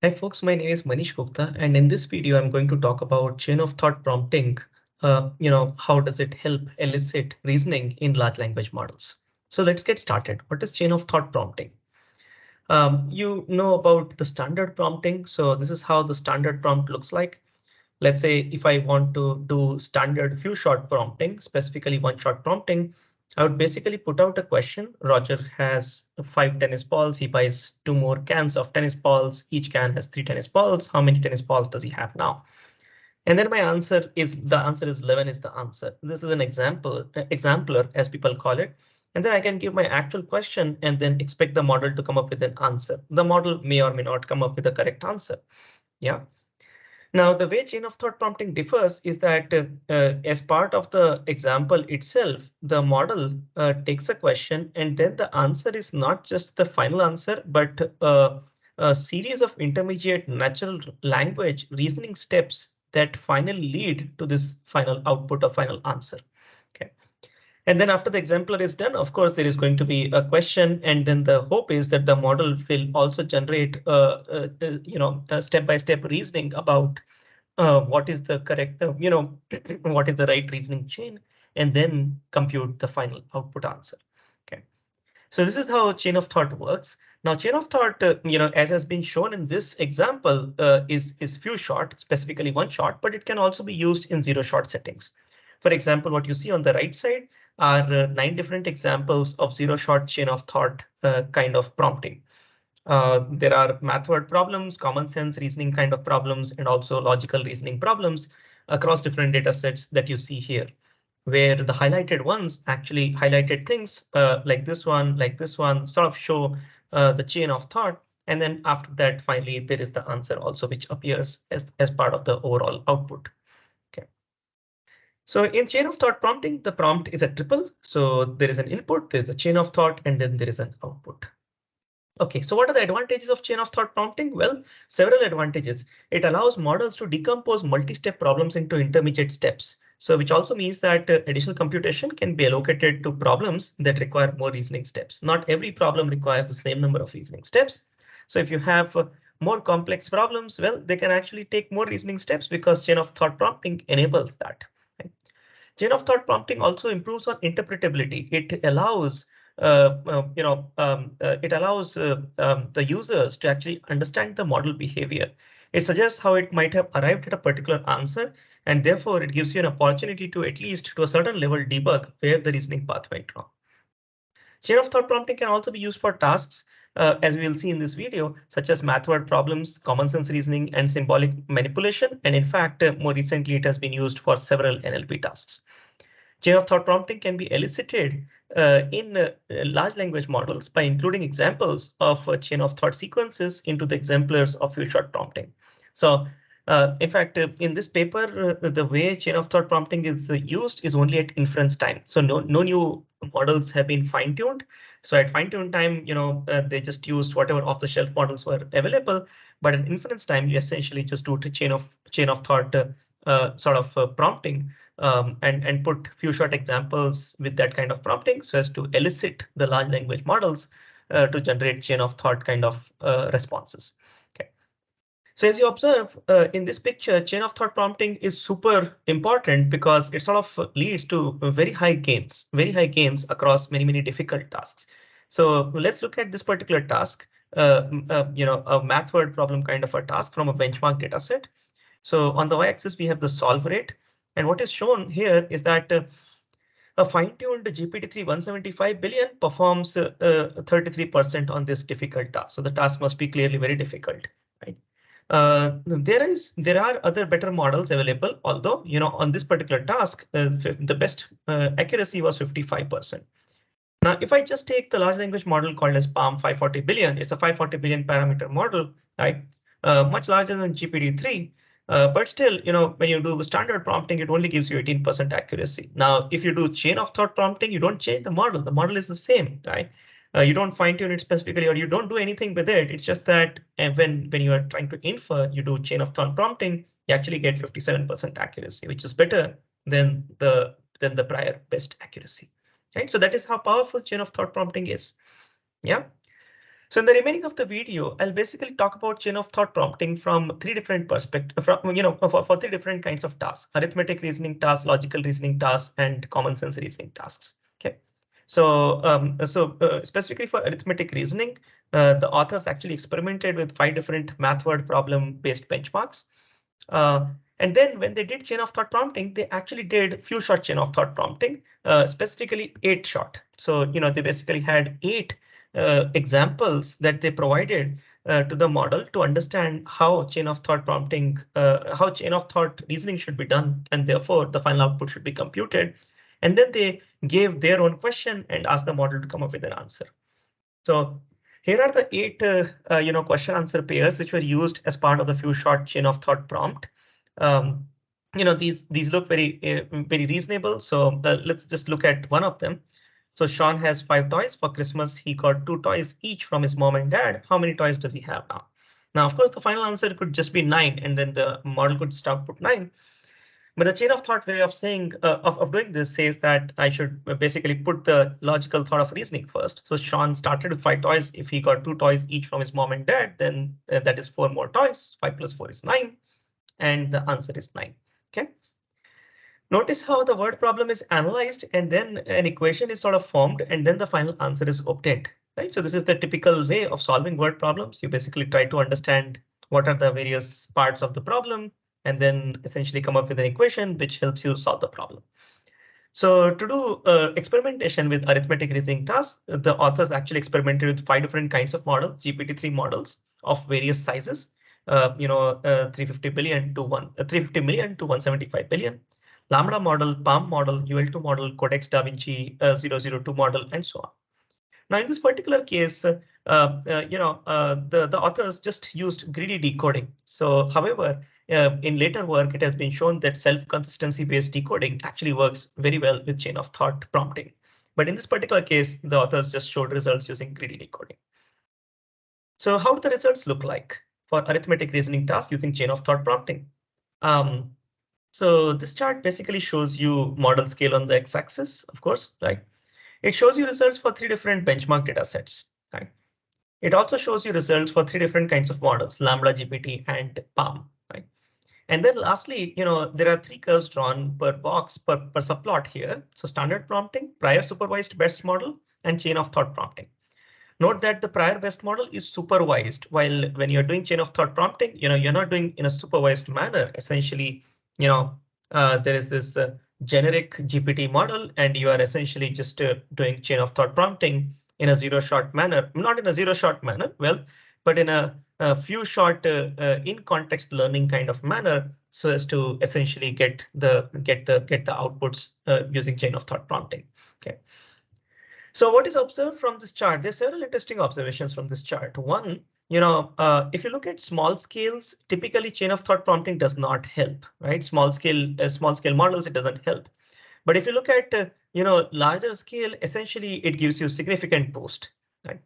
Hi folks, my name is Manish Gupta, and in this video, I'm going to talk about chain of thought prompting. How does it help elicit reasoning in large language models? So let's get started. What is chain of thought prompting? You know about the standard prompting. So this is how the standard prompt looks like. Let's say if I want to do standard few shot prompting, specifically one shot prompting, I would basically put out a question. Roger has 5 tennis balls. He buys 2 more cans of tennis balls. Each can has 3 tennis balls. How many tennis balls does he have now? And then my answer is the answer is 11 is the answer. This is an example, exemplar as people call it. And then I can give my actual question and then expect the model to come up with an answer. The model may or may not come up with the correct answer. Yeah. Now, the way chain of thought prompting differs is that as part of the example itself, the model takes a question and then the answer is not just the final answer, but a series of intermediate natural language reasoning steps that finally lead to this final output or final answer. Okay. And then after the exemplar is done, of course, there is going to be a question. And then the hope is that the model will also generate, step-by-step reasoning about what is the correct, what is the right reasoning chain, and then compute the final output answer. Okay, so this is how chain of thought works. Now, chain of thought, as has been shown in this example, is few shot, specifically one shot, but it can also be used in 0 shot settings. For example, what you see on the right side are 9 different examples of 0 shot chain of thought kind of prompting. There are math word problems, common sense reasoning kind of problems, and also logical reasoning problems across different data sets that you see here, where the highlighted ones actually highlighted things like this one sort of show the chain of thought. And then after that, finally, there is the answer also, which appears as part of the overall output. Okay. So in chain of thought prompting, the prompt is a triple. So there is an input, there's a chain of thought, and then there is an output. Okay, so what are the advantages of chain of thought prompting? Well, several advantages. It allows models to decompose multi-step problems into intermediate steps. So which also means that additional computation can be allocated to problems that require more reasoning steps. Not every problem requires the same number of reasoning steps. So if you have more complex problems, well, they can actually take more reasoning steps because chain of thought prompting enables that. Right? Chain of thought prompting also improves on interpretability. It allows the users to actually understand the model behavior. It suggests how it might have arrived at a particular answer, and therefore it gives you an opportunity to at least to a certain level debug where the reasoning path went wrong. Chain of thought prompting can also be used for tasks, as we will see in this video, such as math word problems, common sense reasoning, and symbolic manipulation. And in fact, more recently, it has been used for several NLP tasks. Chain of thought prompting can be elicited in large language models by including examples of chain of thought sequences into the exemplars of few shot prompting. So in fact, in this paper, the way chain of thought prompting is used is only at inference time. So no new models have been fine-tuned. So at fine-tune time, they just used whatever off-the-shelf models were available. But at inference time, you essentially just do the chain of thought prompting and put few short examples with that kind of prompting so as to elicit the large language models to generate chain of thought kind of responses. Okay. So as you observe in this picture, chain of thought prompting is super important because it sort of leads to very high gains across many difficult tasks. So let's look at this particular task, a math word problem kind of a task from a benchmark data set. So on the y-axis, we have the solve rate. And what is shown here is that a fine-tuned GPT-3 175 billion performs 33% on this difficult task. So the task must be clearly very difficult, right? There are other better models available, although on this particular task, the best accuracy was 55%. Now, if I just take the large language model called as PaLM 540 billion, it's a 540 billion parameter model, right? Much larger than GPT-3. But still, when you do standard prompting, it only gives you 18% accuracy. Now, if you do chain of thought prompting, you don't change the model. The model is the same, right? You don't fine tune it specifically, or you don't do anything with it. It's just that when you are trying to infer, you do chain of thought prompting, you actually get 57% accuracy, which is better than the prior best accuracy. Right, so that is how powerful chain of thought prompting is. Yeah. So in the remaining of the video, I'll basically talk about chain of thought prompting from three different perspectives, for three different kinds of tasks: arithmetic reasoning tasks, logical reasoning tasks, and common sense reasoning tasks. Okay. So, specifically for arithmetic reasoning, the authors actually experimented with 5 different math word problem based benchmarks. Uh, and then when they did chain of thought prompting, they actually did few shot chain of thought prompting, specifically 8 shot. So, they basically had 8 examples that they provided to the model to understand how chain of thought prompting, how chain of thought reasoning should be done, and therefore the final output should be computed. And then they gave their own question and asked the model to come up with an answer. So here are the 8 question answer pairs which were used as part of the few shot chain of thought prompt. These look very reasonable. So let's just look at one of them. So Sean has 5 toys for Christmas. He got 2 toys each from his mom and dad. How many toys does he have now? Now, of course, the final answer could just be 9, and then the model could start put 9. But the chain of thought way of saying of doing this says that I should basically put the logical thought of reasoning first. So Sean started with 5 toys. If he got 2 toys each from his mom and dad, then that is 4 more toys. 5 plus 4 is 9, and the answer is 9. Okay. Notice how the word problem is analyzed and then an equation is sort of formed and then the final answer is obtained. Right. So this is the typical way of solving word problems. You basically try to understand what are the various parts of the problem and then essentially come up with an equation which helps you solve the problem. So to do experimentation with arithmetic reasoning tasks, the authors actually experimented with 5 different kinds of models, GPT-3 models of various sizes, 350 billion to 350 million to 175 billion. Lambda model, Palm model, UL2 model, Codex Da Vinci 002 model, and so on. Now, in this particular case, the authors just used greedy decoding. So, however, in later work, it has been shown that self-consistency based decoding actually works very well with chain of thought prompting. But in this particular case, the authors just showed results using greedy decoding. So how do the results look like for arithmetic reasoning tasks using chain of thought prompting? So this chart basically shows you model scale on the x-axis, of course, right? It shows you results for 3 different benchmark data sets. Right? It also shows you results for 3 different kinds of models, Lambda, GPT, and Palm. Right? And then lastly, there are 3 curves drawn per box per subplot here. So standard prompting, prior supervised best model, and chain of thought prompting. Note that the prior best model is supervised, while when you're doing chain of thought prompting, you're not doing in a supervised manner. Essentially, there is this generic GPT model, and you are essentially just doing chain of thought prompting in a 0-shot manner, not in a 0-shot manner, but in a few shot in context learning kind of manner, so as to essentially get the outputs using chain of thought prompting. Okay. So what is observed from this chart? There's several interesting observations from this chart. One, if you look at small scales, typically chain of thought prompting does not help, right? Small scale models, it doesn't help. But if you look at, larger scale, essentially it gives you significant boost, right?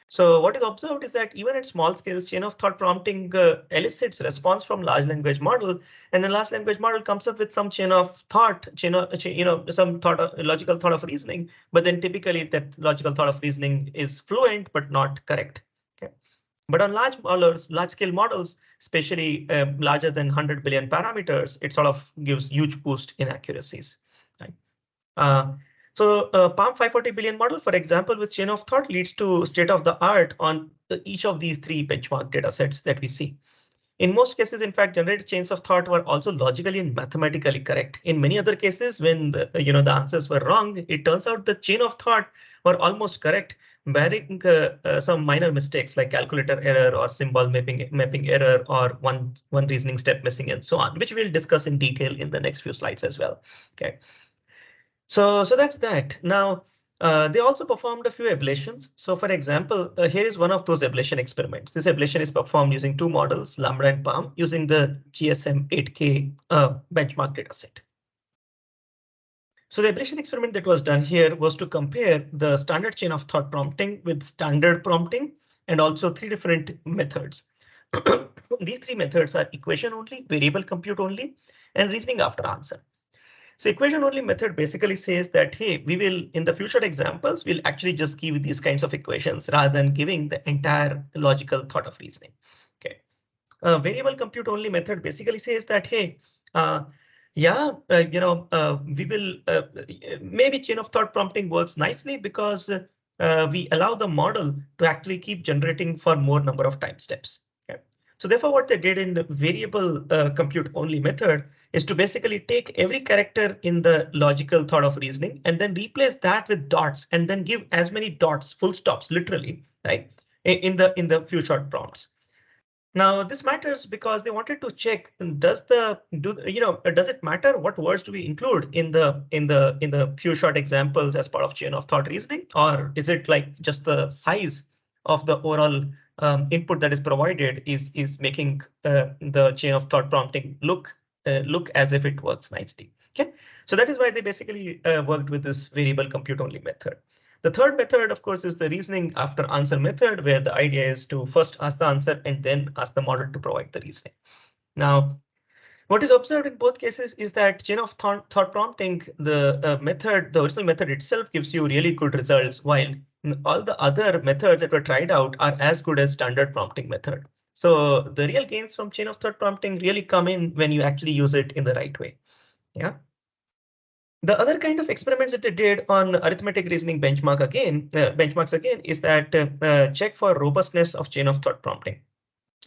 So what is observed is that even at small scales, chain of thought prompting elicits response from large language model, and the large language model comes up with some chain of thought, some logical thought of reasoning. But then typically that logical thought of reasoning is fluent but not correct. Okay. But on large scale models, especially larger than 100 billion parameters, it sort of gives huge boost in accuracies. Right? So Palm 540 billion model, for example, with chain of thought leads to state of the art on each of these 3 benchmark data sets that we see. In most cases, in fact, generated chains of thought were also logically and mathematically correct. In many other cases, when the answers were wrong, it turns out the chain of thought were almost correct, barring some minor mistakes like calculator error or symbol mapping error or one reasoning step missing and so on, which we'll discuss in detail in the next few slides as well. Okay. So that's that. Now, they also performed a few ablations. So for example, here is one of those ablation experiments. This ablation is performed using 2 models, Lambda and Palm, using the GSM 8K benchmark dataset. So the ablation experiment that was done here was to compare the standard chain of thought prompting with standard prompting and also 3 different methods. These 3 methods are equation only, variable compute only, and reasoning after answer. So equation only method basically says that, hey, we will in the future examples, we'll actually just give these kinds of equations rather than giving the entire logical thought of reasoning. Okay. Variable compute only method basically says that, hey, yeah, we will maybe chain of thought prompting works nicely because we allow the model to actually keep generating for more number of time steps. Okay. So therefore, what they did in the variable compute only method is to basically take every character in the logical thought of reasoning and then replace that with dots and then give as many dots, full stops, literally, right, in the few short prompts. Now this matters because they wanted to check, does it matter what words do we include in the few short examples as part of chain of thought reasoning, or is it like just the size of the overall input that is provided is making the chain of thought prompting look as if it works nicely. Okay, so that is why they basically worked with this variable compute only method. The third method, of course, is the reasoning after answer method, where the idea is to first ask the answer and then ask the model to provide the reasoning. Now, what is observed in both cases is that chain of thought prompting, the original method itself gives you really good results, while all the other methods that were tried out are as good as standard prompting method. So the real gains from chain of thought prompting really come in when you actually use it in the right way. Yeah. The other kind of experiments that they did on arithmetic reasoning benchmarks again, is that check for robustness of chain of thought prompting.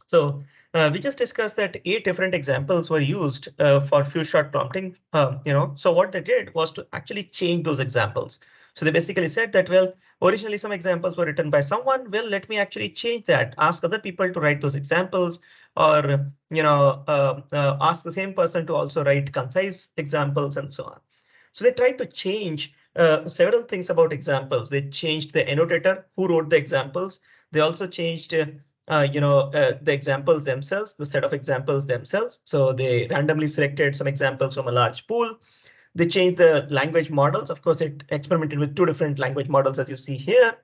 So we just discussed that 8 different examples were used for few shot prompting. So what they did was to actually change those examples. So they basically said that, well, originally some examples were written by someone. Well, let me actually change that. Ask other people to write those examples, or ask the same person to also write concise examples and so on. So they tried to change several things about examples. They changed the annotator who wrote the examples. They also changed the examples themselves, the set of examples themselves. So they randomly selected some examples from a large pool. They changed the language models. Of course, it experimented with 2 different language models, as you see here.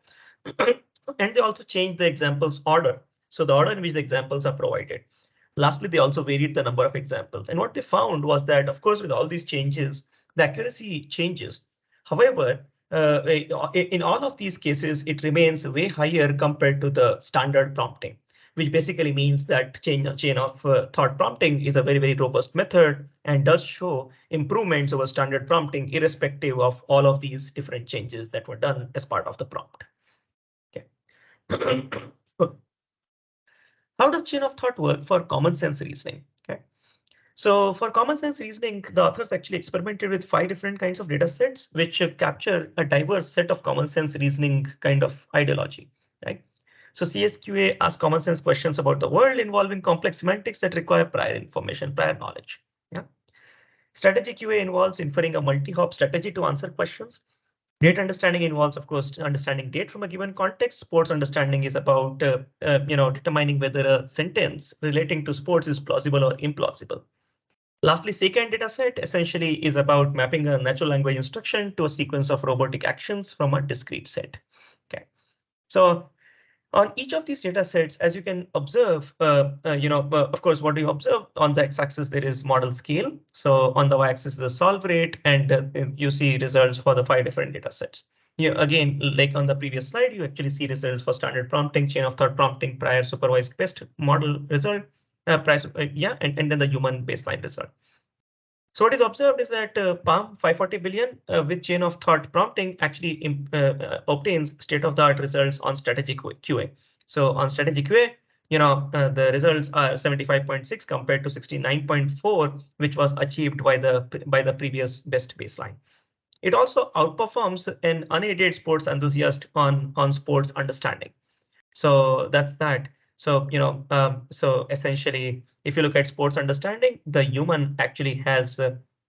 And they also changed the examples order. So the order in which the examples are provided. Lastly, they also varied the number of examples. And what they found was that, of course, with all these changes, the accuracy changes. However, in all of these cases, it remains way higher compared to the standard prompting, which basically means that chain of thought prompting is a very, very robust method and does show improvements over standard prompting, irrespective of all of these different changes that were done as part of the prompt. Okay. How does chain of thought work for common sense reasoning? Okay. So for common sense reasoning, the authors actually experimented with 5 different kinds of data sets, which capture a diverse set of common sense reasoning kind of ideology, right? So CSQA asks common sense questions about the world involving complex semantics that require prior information, prior knowledge. Yeah. Strategy QA involves inferring a multi-hop strategy to answer questions. Date understanding involves, of course, understanding date from a given context. Sports understanding is about determining whether a sentence relating to sports is plausible or implausible. Lastly, secant dataset essentially is about mapping a natural language instruction to a sequence of robotic actions from a discrete set. Okay, so on each of these data sets, as you can observe, of course, what do you observe? On the x-axis, there is model scale. So on the y-axis is the solve rate, and you see results for the 5 different data sets. Again, like on the previous slide, you actually see results for standard prompting, chain of thought prompting, prior supervised best model result, and then the human baseline result. So what is observed is that PALM 540 billion with chain of thought prompting actually obtains state-of-the-art results on strategic QA. So on strategic QA, the results are 75.6 compared to 69.4, which was achieved by the previous best baseline. It also outperforms an unaided sports enthusiast on sports understanding. So that's that. So, so essentially, if you look at sports understanding, the human actually has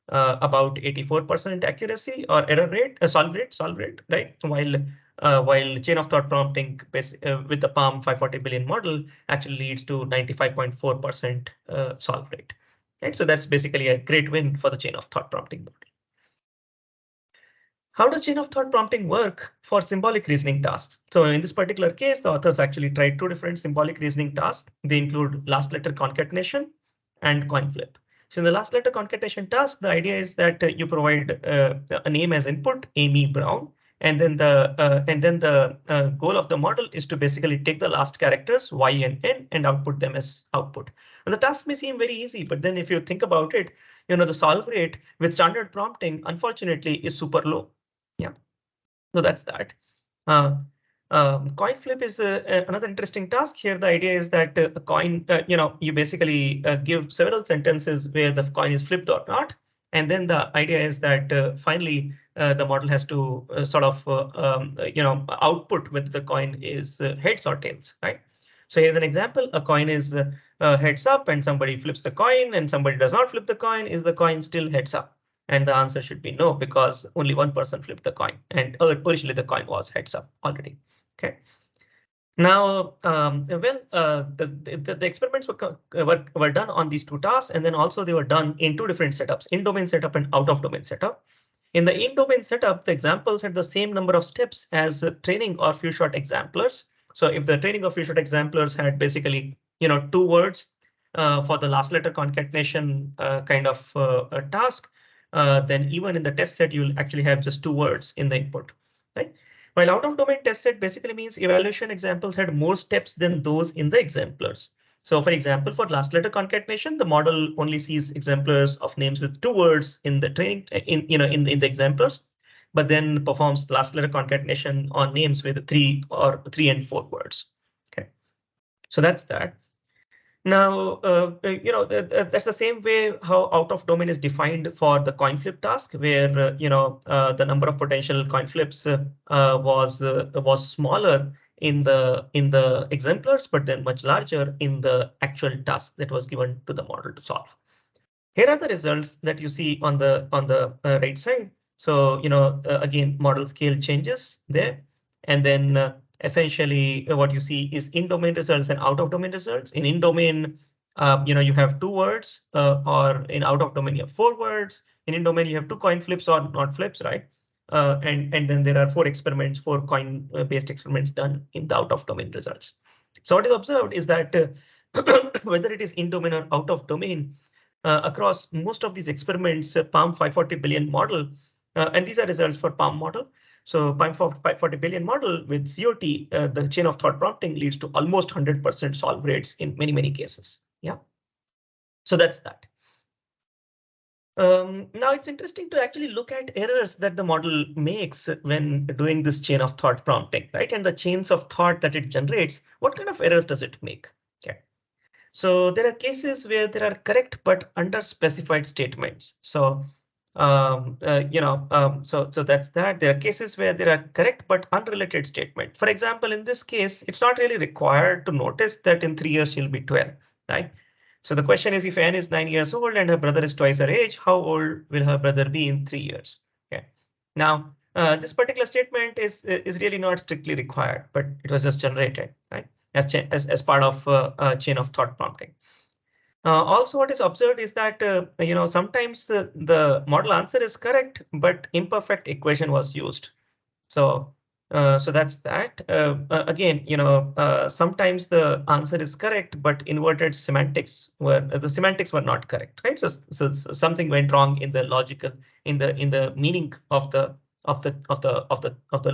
about 84% accuracy or error rate, solve rate, right? While chain of thought prompting with the PALM 540 billion model actually leads to 95.4% solve rate. Right? So that's basically a great win for the chain of thought prompting model. How does chain of thought prompting work for symbolic reasoning tasks? So in this particular case, the authors actually tried 2 different symbolic reasoning tasks. They include last letter concatenation and coin flip. So in the last letter concatenation task, the idea is that you provide a name as input, Amy Brown, and then the goal of the model is to basically take the last characters Y and N and output them as output. And the task may seem very easy, but then if you think about it, the solve rate with standard prompting, unfortunately, is super low. Yeah, so that's that. Uh, Coin flip is another interesting task here. The idea is that a coin, you basically give several sentences where the coin is flipped or not. And then the idea is that finally the model has to output whether the coin is heads or tails, right? So here's an example. A coin is heads up and somebody flips the coin and somebody does not flip the coin. Is the coin still heads up? And the answer should be no, because only one person flipped the coin and originally the coin was heads up already. Okay. Now, the experiments were done on these two tasks, and then also they were done in two different setups, in-domain setup and out-of-domain setup. In the in-domain setup, the examples had the same number of steps as training or few shot exemplars. So if the training or few shot exemplars had basically, 2 words for the last letter concatenation kind of task, then even in the test set, you'll actually have just 2 words in the input, right? While out-of-domain test set basically means evaluation examples had more steps than those in the exemplars. So for example, for last letter concatenation, the model only sees exemplars of names with 2 words in the training in the exemplars, but then performs last letter concatenation on names with 3 and 4 words. Okay, so that's that. Now, that's the same way how out of domain is defined for the coin flip task, where the number of potential coin flips was smaller in the exemplars, but then much larger in the actual task that was given to the model to solve. Here are the results that you see on the right side. So again, model scale changes there, and then essentially what you see is in-domain results and out-of-domain results. In domain, you have 2 words, or in out-of-domain you have 4 words. In-domain you have 2 coin flips or not flips, right? And then there are 4 experiments, 4 coin-based experiments done in the out-of-domain results. So what is observed is that whether it is in-domain or out-of-domain, across most of these experiments, Palm 540 billion model, and these are results for Palm model. So Palm 540 billion model with COT, the chain of thought prompting leads to almost 100% solve rates in many cases. Yeah. So that's that. Now it's interesting to actually look at errors that the model makes when doing this chain of thought prompting, right? And the chains of thought that it generates, what kind of errors does it make? Okay. So there are cases where there are correct but under-specified statements. So so that's that. There are cases where there are correct but unrelated statements. For example, in this case, it's not really required to notice that in 3 years she'll be 12, right? So the question is, if Anne is 9 years old and her brother is twice her age, how old will her brother be in 3 years? Okay. Now, this particular statement is really not strictly required, but it was just generated, right? As part of a chain of thought prompting. Also, what is observed is that sometimes the model answer is correct, but imperfect equation was used. So that's that. Again, sometimes the answer is correct, but inverted semantics were not correct, right? So something went wrong in the logical in the meaning of the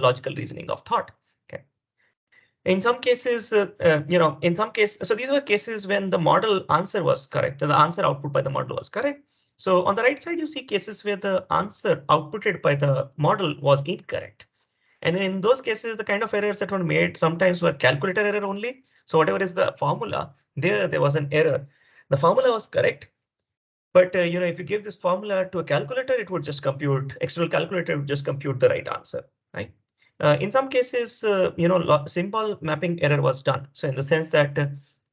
logical reasoning of thought. Okay. In some cases, so these were cases when the model answer was correct, the answer output by the model was correct. So on the right side, you see cases where the answer outputted by the model was incorrect. And in those cases, the kind of errors that were made sometimes were calculator error only. So whatever is the formula, there was an error. The formula was correct, but if you give this formula to a calculator, it would just compute, external calculator would just compute the right answer, right? In some cases, symbol mapping error was done. So in the sense that,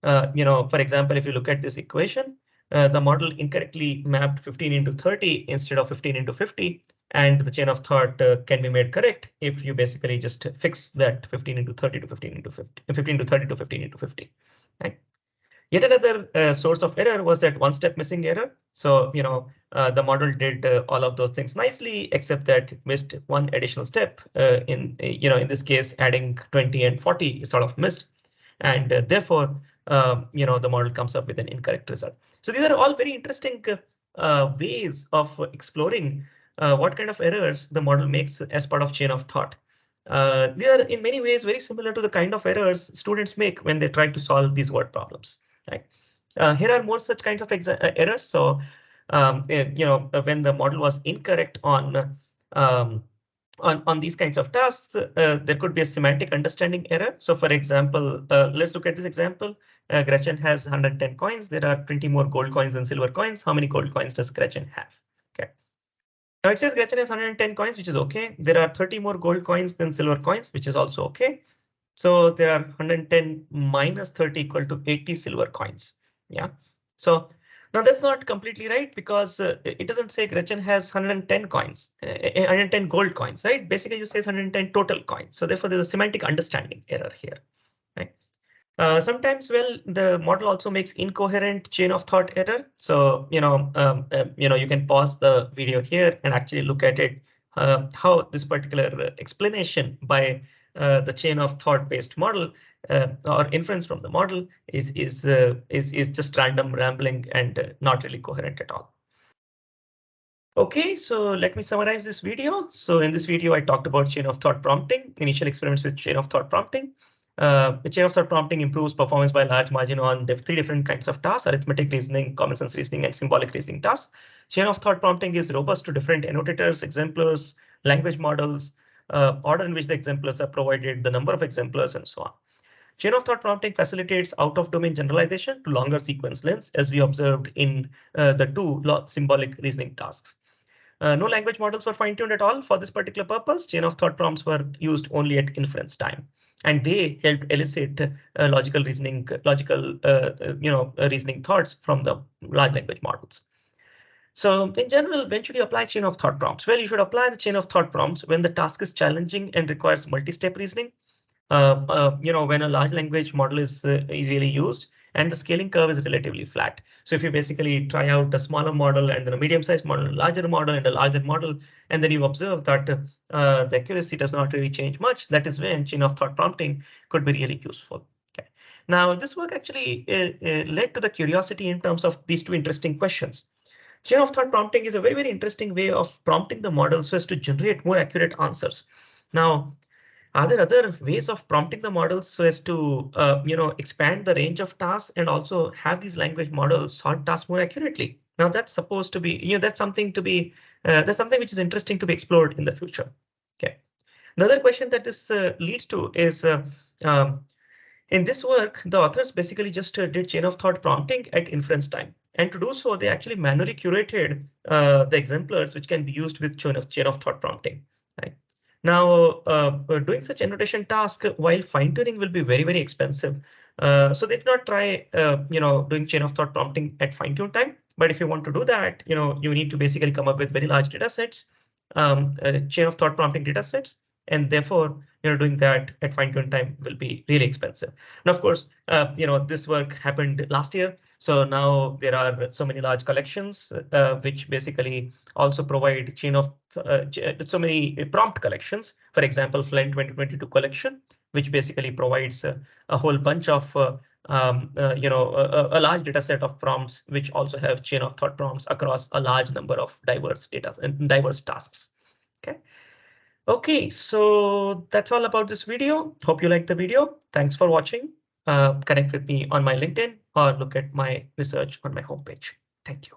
for example, if you look at this equation, the model incorrectly mapped 15 into 30 instead of 15 into 50. And the chain of thought can be made correct if you basically just fix that 15 into 30 to 15 into 50, 15 to 30 to 15 into 50. Right? Yet another source of error was that one step missing error. So, the model did all of those things nicely, except that it missed one additional step. In this case, adding 20 and 40 is sort of missed. And therefore, the model comes up with an incorrect result. So these are all very interesting ways of exploring what kind of errors the model makes as part of chain of thought. They are in many ways very similar to the kind of errors students make when they try to solve these word problems. Right? Here are more such kinds of errors. So, when the model was incorrect on these kinds of tasks, there could be a semantic understanding error. So for example, let's look at this example. Gretchen has 110 coins. There are 20 more gold coins than silver coins. How many gold coins does Gretchen have? Okay. Now it says Gretchen has 110 coins, which is OK. There are 30 more gold coins than silver coins, which is also OK. So there are 110 minus 30 equal to 80 silver coins. Yeah. So now that's not completely right, because it doesn't say Gretchen has 110 coins, 110 gold coins, right? Basically, it says 110 total coins. So therefore, there's a semantic understanding error here. Right? Sometimes, well, the model also makes incoherent chain of thought error. So, you can pause the video here and actually look at it, how this particular explanation by the chain of thought based model or inference from the model is just random rambling and not really coherent at all. OK, so let me summarize this video. So in this video, I talked about chain of thought prompting, initial experiments with chain of thought prompting. The chain of thought prompting improves performance by a large margin on 3 different kinds of tasks: arithmetic reasoning, common sense reasoning, and symbolic reasoning tasks. Chain of thought prompting is robust to different annotators, exemplars, language models, order in which the exemplars are provided, the number of exemplars, and so on. Chain of thought prompting facilitates out-of-domain generalization to longer sequence lengths, as we observed in the 2 symbolic reasoning tasks. No language models were fine-tuned at all for this particular purpose. Chain of thought prompts were used only at inference time, and they helped elicit reasoning thoughts from the large language models. So in general, when should you apply chain of thought prompts? Well, you should apply the chain of thought prompts when the task is challenging and requires multi-step reasoning. When a large language model is really used and the scaling curve is relatively flat. So if you basically try out a smaller model and then a medium-sized model, a larger model and a larger model, and then you observe that the accuracy does not really change much, that is when chain of thought prompting could be really useful. Okay. Now, this work actually led to the curiosity in terms of these 2 interesting questions. Chain of thought prompting is a very, very interesting way of prompting the model so as to generate more accurate answers. Now, are there other ways of prompting the models so as to expand the range of tasks and also have these language models solve tasks more accurately? Now that's supposed to be, that's something which is interesting to be explored in the future. Okay. Another question that this leads to is in this work, the authors basically just did chain of thought prompting at inference time. And to do so, they actually manually curated the exemplars which can be used with chain of thought prompting. Right? Now, doing such annotation task while fine-tuning will be very, very expensive. So they did not try, doing chain of thought prompting at fine-tune time. But if you want to do that, you need to basically come up with very large data sets, chain of thought prompting data sets, and therefore, doing that at fine-tune time will be really expensive. And of course, this work happened last year. So now there are so many large collections which basically also provide so many prompt collections. For example, Flint 2022 collection, which basically provides a whole bunch of a large data set of prompts, which also have chain of thought prompts across a large number of diverse data and diverse tasks. Okay. OK, so that's all about this video. Hope you liked the video. Thanks for watching. Connect with me on my LinkedIn or look at my research on my homepage. Thank you.